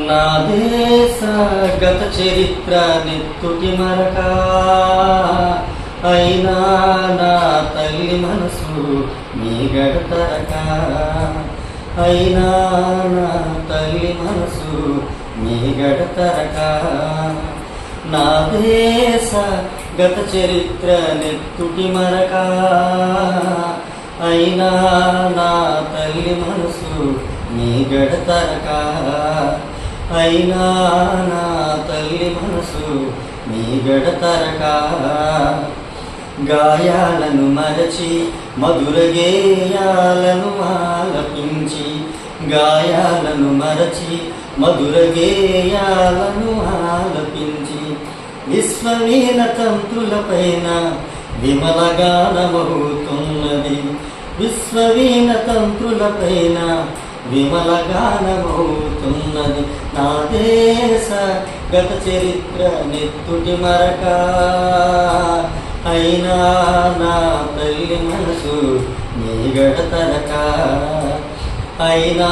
నా దేశ గత చరిత్ర నెత్తుటి మరక అయినా నా తల్లి మనసు నీ గడతరక అయినా నా తల్లి మనసు నీ గడతరక నా దేశ గత చరిత్ర నెత్తుటి మరక అయినా నా తల్లి మనసు నీ గడతరక అయినా నా తల్లి మనసు నీ గడతరక గాయాలను మరచి మధుర గేయాలను ఆలపించి గాయాలను మరచి మధుర గేయాలను ఆలపించి విశ్వవీణ తంత్రులపైన విమల గానమవుతున్నది విశ్వవీణ తంత్రులపైన విమల గానమవుతున్నది నా దేశ గత చరిత్ర నెత్తుటి మరక అయినా నా తల్లి మనసు నీ గడతరక అయినా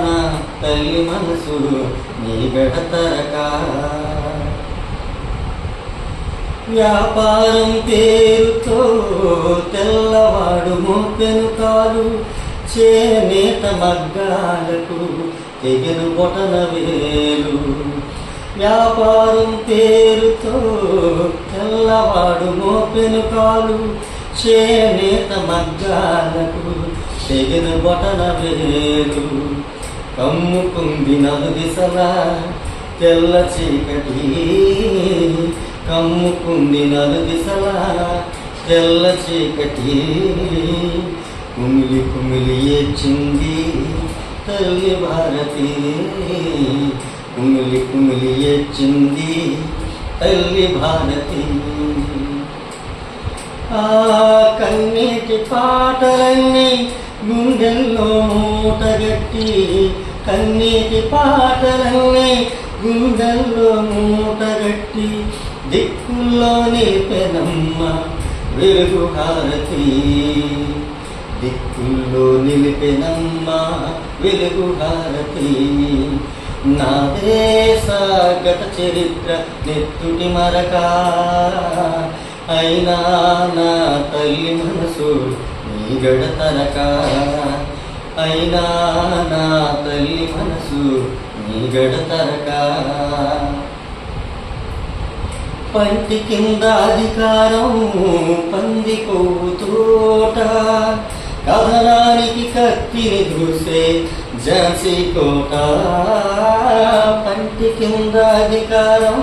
నా తల్లి మనసు నీ గడతరక వ్యాపారం పేరుతో తెల్లవాడు మోపెను కాలు చేనేత మగ్గాలకు తెగెను బొటన వేలు వ్యాపారం పేరుతో తెల్లవాడు మోపెను కాలు చేనేత మగ్గాలకు తెగెను బొటన వేలు కమ్ముకుంది నలు దిశలా తెల్ల చీకటి కమ్ముకుంది నలు దిశలా తెల్ల చీకటి కుమిలి కుమిలి ఏడ్చింది తల్లి భారతి కుమిలి కుమిలి ఏడ్చింది తల్లి భారతి ఆ కన్నీటి పాటలన్నీ గుండెల్లో మూటగట్టి కన్నీటి పాటలన్నీ గుండెల్లో మూటగట్టి దిక్కుల్లో నిలిపెనమ్మ వెలుగు హారతి దిక్కుల్లో నిలిపెనమ్మ వెలుగు హారతి నా దేశ గత చరిత్ర నెత్తుటి మరక అయినా నా తల్లి మనసు నీ గడతరక అయినా నా తల్లి మనసు నీ గడతరక పంటి కింద అధికారం పంది కొవ్వు తోట కథనానికి కత్తిని దూసే ఝాన్సీ కోట పంటి కింద అధికారం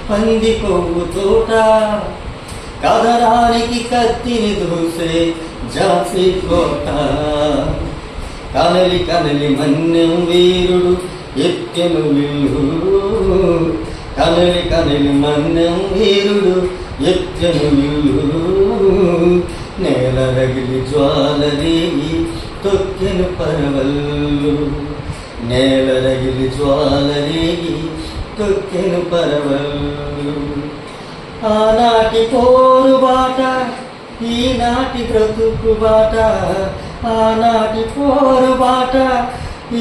పంది కొవ్వు తోట కథనానికి కత్తిని దూసే ఝాన్సీ కోట కనలి కనలి మన్నెం వీరుడు ఎత్తెను విల్లు కనలి కనలి మన్నెం వీరుడు ఎత్తెను విల్లు నేల రగిలి జ్వాల రేగి తొక్కెను పరవల్లు నేల రగిలి జ్వాల రేగి తొక్కెను పరవల్లు ఆనాటి పోరు బాట ఈనాటి బ్రతుకు బాట ఆనాటి పోరు బాట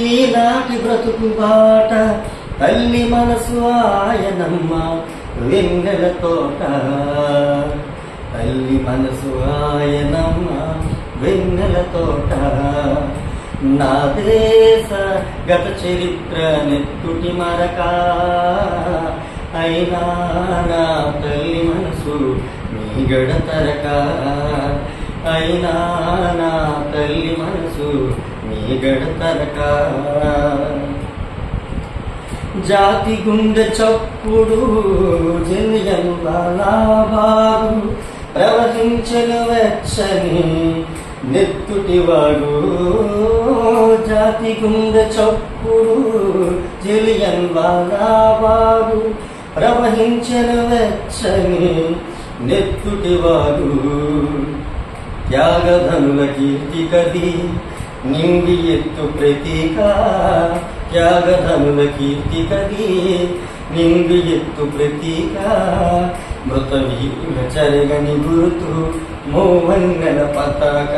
ఈనాటి బ్రతుకు బాట తల్లి మనసు ఆయనమ్మ వెన్నెల తోట తల్లి మనసు ఆయనమ్మ వెన్నెల తోట నా దేశ గత చరిత్ర నెత్తుటి మరక అయినా నా తల్లి మనసు నీ గడతరక అయినా నా తల్లి మనసు నీ గడతరక జాతి గుండె చప్పుడు జలియన్ వాలాబాగు ప్రవహించెను వెచ్చని నెత్తుటివాడు జాతి గుండె చప్పుడు జలియన్ వాలాబాగు ప్రవహించెను వెచ్చని నెత్తుటివాడు త్యాగధనుల కీర్తి కది నిండి ఎత్తు ప్రతీక త్యాగధనుల కీర్తి కది నిండి ఎత్తు ప్రతీక మృత వీరుల చెరగని గుర్తు మోవన్నెల పతాక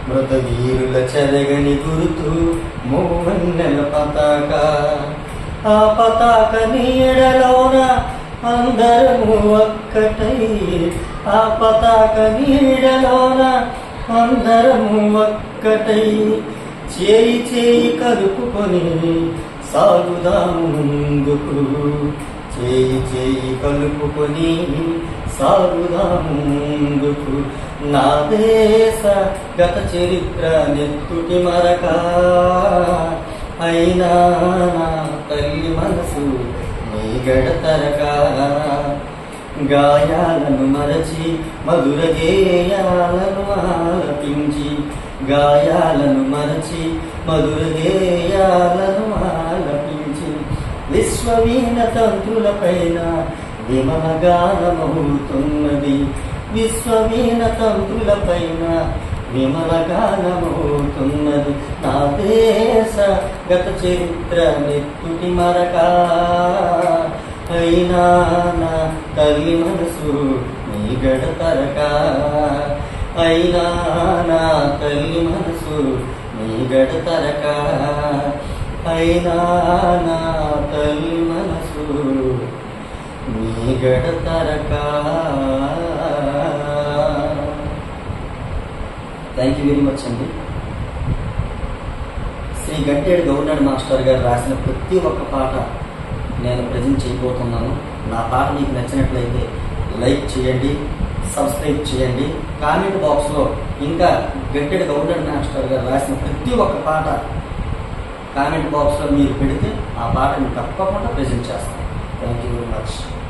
మృత వీరుల చెరగని గుర్తు మోవన్నెల పతాక ఆ పతాక నీడలోన అందరము ఒక్కటై, ఆ పతాక నీడలోన అందరము ఒక్కటై, చేయి చేయి కలుపుకొని సాగుదాము ముందుకు, చేయి చేయి కలుపుకొని సాగుదాము ముందుకు. నా దేశ గత చరిత్ర నెత్తుటి మరక, అయినా నా తల్లి మనసు నీ గడతరక. గాయాలను మరచి మధుర గేయాలను ఆలపించి, గాయాలను మరచి మధుర గేయాలను ఆలపించి, విశ్వవీణ తంత్రులపైన విమల గానమవుతున్నది, విశ్వవీణ తంత్రులపైన విమల గానమవుతున్నది. నా దేశ గత చరిత్ర నెత్తుటి మరక, అయినా నా తల్లి మనసు నీ గడతరక, అయినా నా తల్లి మనసు నీ గడతరక, అయినా నా తల్లి మనసు నీ గడతరక. థ్యాంక్ యూ వెరీ మచ్ అండి. శ్రీ గట్టేడు గవర్నర్ మాస్టర్ గారు రాసిన ప్రతి ఒక్క పాట నేను ప్రజెంట్ చేయబోతున్నాను. నా పాట మీకు నచ్చినట్లయితే లైక్ చేయండి, సబ్స్క్రైబ్ చేయండి. కామెంట్ బాక్స్లో ఇంకా గట్టేడు గవర్నర్ మాస్టర్ గారు రాసిన ప్రతి ఒక్క పాట కామెంట్ బాక్స్లో మీరు పెడితే ఆ పాటను తప్పకుండా ప్రజెంట్ చేస్తాను. Thank you very much.